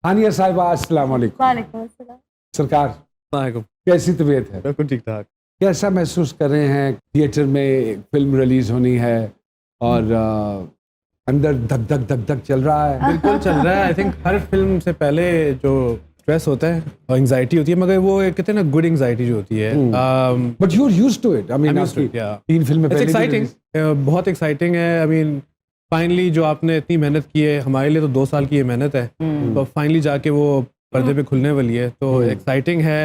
हानिया साहिबा अस्सलाम वालेकुम। वालेकुम अस्सलाम। सरकार कैसी तबीयत है? बिल्कुल ठीक ठाक। कैसा महसूस कर रहे हैं? थिएटर में फिल्म रिलीज होनी है और अंदर धक धक धक धक चल रहा है। बिल्कुल चल रहा है। आई थिंक हर फिल्म से पहले जो स्ट्रेस होता है और एंजाइटी होती है, मगर वो कहते हैं ना गुड एंजाइटी जो होती है। But you are used to it. I mean आपकी 3 फिल्में पहले एक्साइटिंग, बहुत एक्साइटिंग है। आई मीन फाइनली जो आपने इतनी मेहनत की है, हमारे लिए तो 2 साल की ये मेहनत है, तो फाइनली जाके वो पर्दे पे खुलने वाली है, तो एक्साइटिंग है।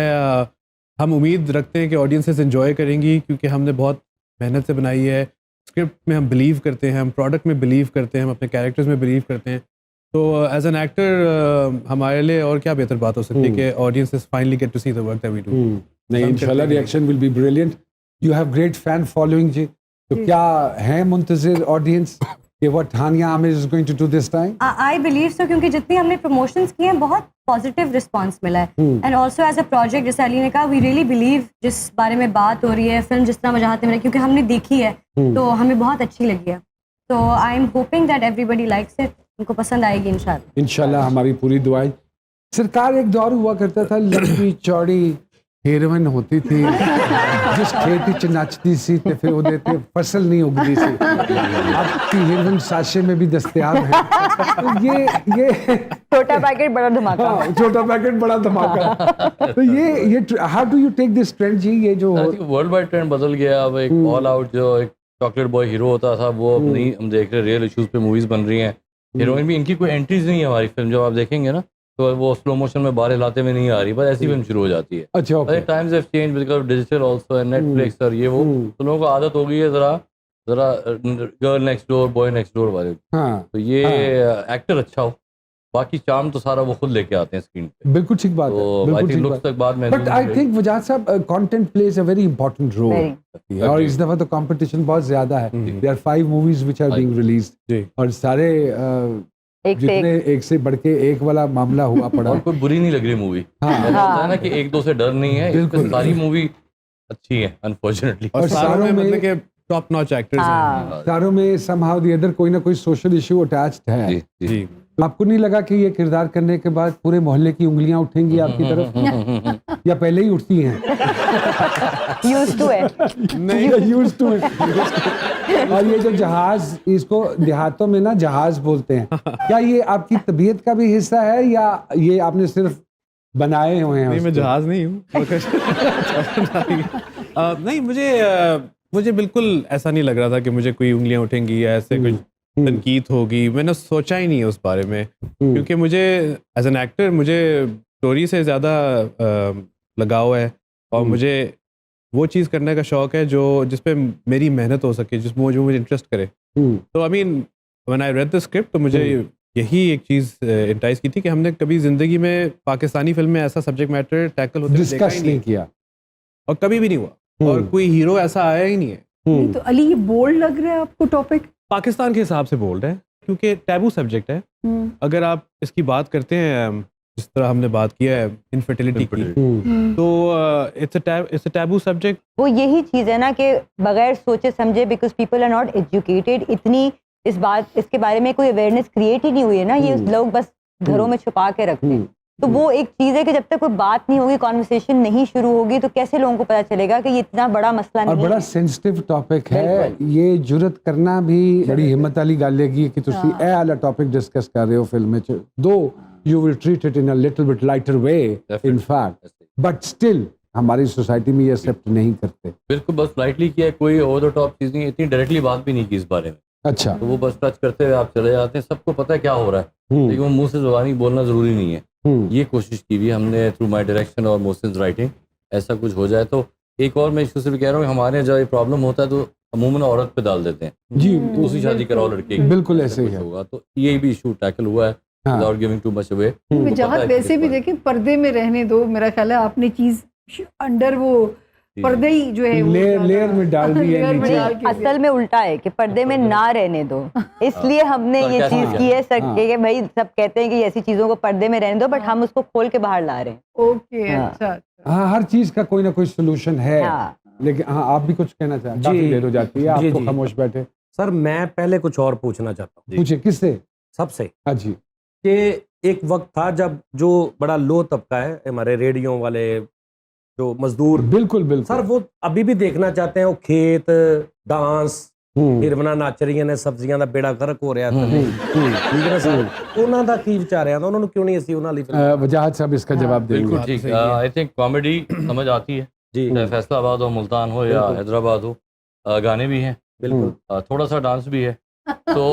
हम उम्मीद रखते हैं कि ऑडियंसेस एंजॉय करेंगी, क्योंकि हमने बहुत मेहनत से बनाई है। स्क्रिप्ट में हम बिलीव करते हैं, हम प्रोडक्ट में बिलीव करते हैं, हम अपने कैरेक्टर्स में बिलीव करते हैं। तो एज एन एक्टर हमारे लिए और क्या बेहतर बात हो सकती है कि audiences finally get to see the work that we do. नहीं, इंशाल्लाह reaction will be brilliant. You have great fan following जी, तो क्या है मुंतजिर ऑडियंस कि what Hania Aamir is going to do this time? I believe so, क्योंकि जितनी हमने प्रमोशंस किए हैं बहुत पॉजिटिव रिस्पांस मिला है। And also as a project, जैसे अली ने कहा, वी रियली बिलीव जिस बारे में बात हो रही है, फिल्म जिस तरह वजाहत में, क्योंकि हमने देखी है तो हमें बहुत अच्छी लगी है। तो I am hoping that everybody likes it, उनको पसंद आएगी इंशाल्लाह। इंशाल्लाह हमारी पूरी दुआएं। सरकार, एक दौर हुआ करता था, लंबी चौड़ी हीरोइन होती थी जिस खेत च नचती सी ते फिर ਉਹਦੇ ਤੇ फसल नहीं उगती सी। आपकी हीरोइन साशे में भी दस्तयाब है। तो ये छोटा पैकेट बड़ा धमाका। हाँ, छोटा पैकेट बड़ा धमाका। तो ये how do you take this trend जी? ये जो वर्ल्ड वाइड ट्रेंड बदल गया। अब एक ऑल आउट जो एक चॉकलेट बॉय हीरो होता था, वो अब नहीं, हम देख रहे रियल इश्यूज पे मूवीज बन रही हैं। हीरोइन भी, इनकी कोई एंट्रीज नहीं है हमारी फिल्म, जब आप देखेंगे ना तो वो स्लो मोशन में बाहर हिलाते में नहीं आ रही, बस ऐसी फिल्म शुरू हो जाती है। अच्छा, okay. Times have change because digital also and Netflix और ये वो, तो लोगों को आदत हो गई है जरा girl next door boy next door वाले। हाँ, तो ये एक्टर अच्छा हो, बाकी चार्म तो सारा वो खुद लेके आते हैं स्क्रीन पे। बिल्कुल ठीक बात है, तो आई बिल्कुल थिंक ठीक लुक्स बात। तक बाद में, बट आई थिंक वजाद साहब, content plays a very important role. और इस दफा तो कंपटीशन बहुत ज्यादा है। There are 5 movies which are being released और सारे जितने एक से बढ़ के एक वाला मामला हुआ पड़ा। और कोई बुरी नहीं लग रही मूवी। ऐसा होता है ना कि एक दो से डर नहीं है, इस पे सारी मूवी अच्छी है अनफॉर्चुनेटली। और सारों में मतलब के टॉप नॉच एक्टर्स हैं। सारों में समहाउ द अदर कोई ना कोई सोशल इशू अटैच्ड है। जी। आपको नहीं लगा कि ये किरदार करने के बाद पूरे मोहल्ले की उंगलियां उठेंगी आपकी तरफ, या पहले ही उठती हैं? यूज्ड टू है। नहीं, यूज्ड टू इट। और ये जो जहाज, इसको देहातों में ना जहाज बोलते हैं, क्या ये आपकी तबीयत का भी हिस्सा है या ये आपने सिर्फ बनाए हुए हैं? नहीं, मैं जहाज नहीं हूँ। नहीं, मुझे बिल्कुल ऐसा नहीं लग रहा था कि मुझे कोई उंगलियां उठेंगी या ऐसे कुछ तनकीद होगी। मैंने सोचा ही नहीं है उस बारे में, क्योंकि मुझे एज एन एक्टर मुझे स्टोरी से ज़्यादा लगाव है और मुझे वो चीज़ करने का शौक है जो जिस पे मेरी मेहनत हो सके, जिसमें जो मुझे इंटरेस्ट करे। तो I mean when I read the script, तो मुझे यही एक चीज़ इंटाइज की थी कि हमने कभी ज़िंदगी में पाकिस्तानी फिल्म में ऐसा सब्जेक्ट मैटर टैकल होते देखा ही नहीं किया और कभी भी नहीं हुआ, और कोई हीरो ऐसा आया ही नहीं है। तो अली, ये बोल्ड लग रहा है आपको टॉपिक? पाकिस्तान के हिसाब से बोल रहे हैं, क्योंकि टैबू सब्जेक्ट है। अगर आप इसकी बात करते हैं, जिस तरह हमने बात किया है इनफर्टिलिटी की, तो इट्स अ टैबू सब्जेक्ट। वो यही चीज़ है ना कि बगैर सोचे समझे, because people are not educated, इतनी इसके बारे में कोई अवेयरनेस क्रिएट ही नहीं हुई है ना। ये लोग बस घरों में छुपा के रखते हैं। तो वो एक चीज़ है कि जब तक कोई बात नहीं होगी, कॉन्वर्सेशन नहीं शुरू होगी, तो कैसे लोगों को पता चलेगा कि ये इतना बड़ा मसला नहीं है। और बड़ा सेंसिटिव टॉपिक है, ये जुरत करना भी बड़ी हिम्मत वाली गल है कि तुसी ए वाला टॉपिक डिस्कस कर रहे हो फिल्म में, दो you will treat it in a little bit lighter way in fact, but still हमारी सोसाइटी में ये एक्सेप्ट नहीं करते। बिल्कुल, बस लाइटली किया, कोई ओवर द टॉप चीज़ नहीं, इतनी डायरेक्टली बात भी नहीं की इस बारे में। अच्छा, तो वो बस टच करते हुए आप चले जाते हैं, सबको पता है क्या हो रहा है, लेकिन वो मुंह से ज़ुबानी बोलना ज़रूरी नहीं है। ये कोशिश की भी हमने थ्रू माय डायरेक्शन और मोहसिन राइटिंग, ऐसा कुछ हो जाए। तो एक और मैं इशू से भी कह रहा हूँ, हमारे जब ये प्रॉब्लम होता है तो अमूमन औरत पे डाल देते हैं जी, दूसरी शादी कराओ लड़के की, बिल्कुल ऐसे ही है। होगा। तो ये भी इशू टैकल हुआ है without giving too much away. जहाँ वैसे भी देखें, पर्दे में रहने दो, मेरा ख्याल है आपने चीज अंडर वो पर्दे ही जो है लेयर में डाल दी है नीचे। असल में उल्टा है कि पर्दे में ना रहने दो, इसलिए हमने ये चीज की है सर कि भाई सब कहते हैं कि ऐसी चीजों को पर्दे में रहने दो, बट हम उसको खोल के बाहर ला रहे हैं। ओके, अच्छा। हाँ, हर चीज का कोई ना कोई सोल्यूशन है। लेकिन हाँ, आप भी कुछ कहना चाहते हैं? काफी देर हो जाती है, आप तो खामोश बैठे। सर, मैं पहले कुछ और पूछना चाहता हूँ। पूछे, किससे? सबसे। हाँ जी। कि एक वक्त था जब जो बड़ा लो तबका है हमारे रेडियो वाले जो मजदूर, बिल्कुल बिल्कुल सर वो अभी भी देखना चाहते हैं वो खेत डांस हिरवना नੱਚ ਰਹੀਆਂ ਨੇ ਸਬਜ਼ੀਆਂ ਦਾ ਬੇੜਾ ਗਰਕ ਹੋ ਰਿਹਾ ਥੱਲੇ, ਠੀਕ ਹੈ ਨਾ ਸਰ, ਉਹਨਾਂ ਦਾ ਕੀ ਵਿਚਾਰ ਹੈ ਉਹਨਾਂ ਨੂੰ ਕਿਉਂ ਨਹੀਂ ਅਸੀਂ ਉਹਨਾਂ ਲਈ वजाहत साहब इसका जवाब देंगे। बिल्कुल ठीक। आई थिंक कॉमेडी समझ आती है जी, चाहे फैसलाबाद हो, मुल्तान हो या हैदराबाद हो, गाने भी हैं बिल्कुल थोड़ा सा डांस भी है, तो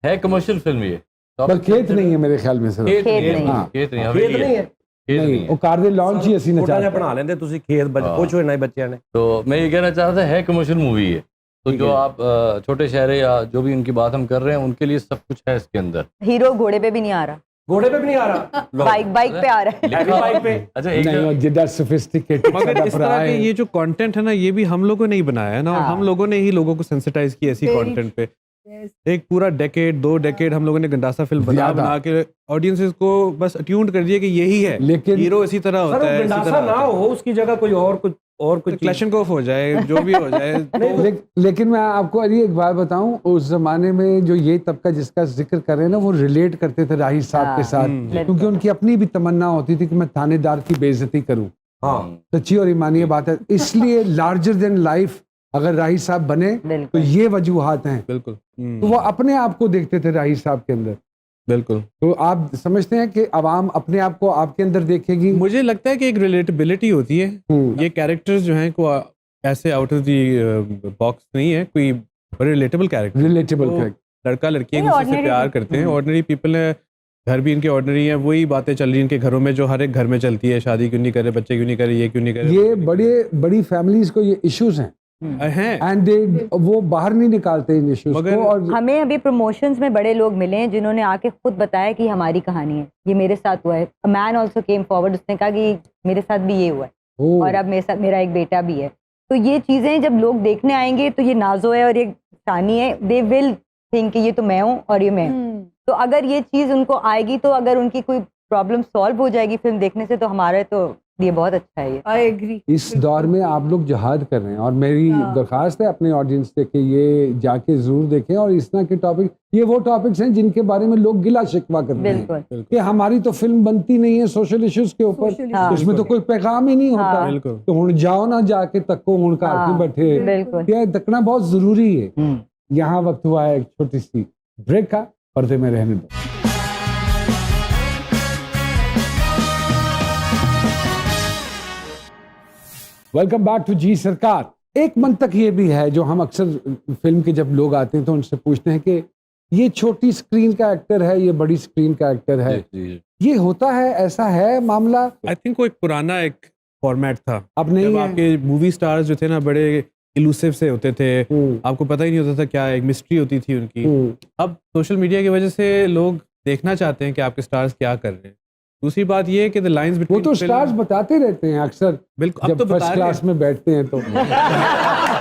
है कमर्शियल फिल्म ये। तो पर खेत नहीं है मेरे ख्याल में सर। खेत नहीं है, हाँ। खेत नहीं है, ਖੇਤ हवेली ਨਹੀਂ है, ਹੈ खेत नहीं नहीं है। वो कार दे लॉन्च ही ਅਸੀਂ ਛੋਟਾ ਜਿਹਾ ਨਚਾ ਬਣਾ ਲੈਂਦੇ ਤੁਸੀਂ ਖੇਤ ਕੁਝ ਹੋਣਾ ਹੀ ਬੱਚਿਆਂ ਨੇ। तो मैं ये कहना चाहता था है कमर्शियल मूवी है, तो जो आप छोटे शहरे या जो भी उनकी बात हम कर रहे हैं उनके लिए सब कुछ है इसके अंदर। हीरो घोड़े पे भी नहीं आ रहा, घोड़े पे भी नहीं आ रहा, बाइक पे आ रहा है। हैवी बाइक पे। अच्छा एक नहीं, वो जितना sophisticated मगर setup इस तरह रहा के है। ये जो कंटेंट है ना, ये भी हम लोगों ने ही बनाया है ना, और हाँ। हम लोगों ने ही लोगों को सेंसिटाइज किया ऐसी Very कंटेंट पे। Yes. एक पूरा डेकेड 2 डेकेड हम लोगों ने गंडासा फिल्म बना ज्यादा। बना के ऑडियंसेस को बस अट्यून्ड कर दिया कि यही है, लेकिन हीरो इसी तरह सर होता वो है, इसी गंडासा तरह ना होता है। हो, उसकी जगह कोई और कुछ चीज। क्लैशनकोफ हो जाए, जो भी हो जाए, लेकिन मैं आपको अभी एक बात बताऊं, उस जमाने में जो ये तबका जिसका जिक्र कर रहे हैं ना, वो रिलेट करते थे राही साहब के साथ, क्योंकि उनकी अपनी भी तमन्ना होती थी कि मैं थानेदार की बेइज्जती करूं। हाँ सच्ची और ईमानी बात है। इसलिए लार्जर देन लाइफ अगर राही साहब बने तो बिल्कुल। ये वजूहात हैं। बिल्कुल तो वो अपने आप को देखते थे राही साहब के अंदर। बिल्कुल। तो आप समझते हैं कि अवाम अपने आप को आपके अंदर देखेगी? मुझे लगता है कि एक रिलेटेबिलिटी होती है, ये कैरेक्टर्स जो हैं को ऐसे आउट ऑफ द बॉक्स नहीं है, कोई बड़े रिलेटेबल कैरेक्टर, रिलेटेबल लड़का लड़की एक नहीं, दूसरे से ordinary प्यार करते हैं, ऑर्डिनरी पीपल है, घर भी इनके ऑर्डिनरी है, वही बातें चल रही हैं इनके घरों में जो हर एक घर में चलती है, शादी क्यों नहीं करे, बच्चे क्यों नहीं करे, ये क्यों नहीं करे, ये बड़ी फैमिलीज को ये इश्यूज हैं हैं। एंड वो बाहर नहीं निकालते इन इश्यूज मगर को। और हमें अभी प्रमोशंस में बड़े लोग मिले हैं जिन्होंने आके खुद बताया कि हमारी कहानी है, ये मेरे साथ हुआ है। A man also came forward, उसने कहा कि मेरे साथ भी ये हुआ है ओ, और अब मेरे साथ मेरा एक बेटा भी है। तो ये चीजें जब लोग देखने आएंगे तो ये नाजो है और ये शानी है, दे विल थिंक कि ये तो मैं हूँ और ये मैं हूँ। तो अगर ये चीज उनको आएगी, तो अगर उनकी कोई प्रॉब्लम सॉल्व हो जाएगी फिल्म देखने से, तो हमारे तो ये बहुत अच्छा है। ये आई एग्री। इस दौर में आप लोग जिहाद कर रहे हैं, और मेरी हाँ। दरख्वास्त है अपने ऑडियंस से कि ये जाके जरूर देखें। और इस तरह के टॉपिक, ये वो टॉपिक्स हैं जिनके बारे में लोग गिला शिकवा करते हैं बिल्कुल। कि हमारी तो फिल्म बनती नहीं है सोशल इश्यूज के ऊपर, Social हाँ। उसमें तो कोई पैगाम ही नहीं होता। हाँ। बिल्कुल। तो हुण जाओ ना जाके तको, हुण घर हाँ, की बैठे, बिल्कुल। क्या तकना बहुत जरूरी है। यहाँ वक्त हुआ है एक छोटी सी ब्रेक का, पर्दे में रहने दो। वेलकम बैक टू जी सरकार। एक मंतक ये भी है जो हम अक्सर फिल्म के जब लोग आते हैं तो उनसे पूछते हैं कि ये छोटी स्क्रीन का एक्टर है, ये बड़ी स्क्रीन का एक्टर है, ये होता है, ऐसा है मामला? आई थिंक वो एक पुराना एक फॉर्मेट था, अब नहीं जब है। आपके मूवी स्टार्स जो थे ना बड़े इलूसिव से होते थे, आपको पता ही नहीं होता था क्या, एक मिस्ट्री होती थी उनकी। अब सोशल मीडिया की वजह से लोग देखना चाहते हैं कि आपके स्टार्स क्या कर रहे हैं। दूसरी बात ये है कि द लाइंस वो बिटवीन तो स्टार्स बताते रहते हैं अक्सर बिल्कुल, अब जब तो फर्स्ट बता रहे क्लास में बैठते हैं तो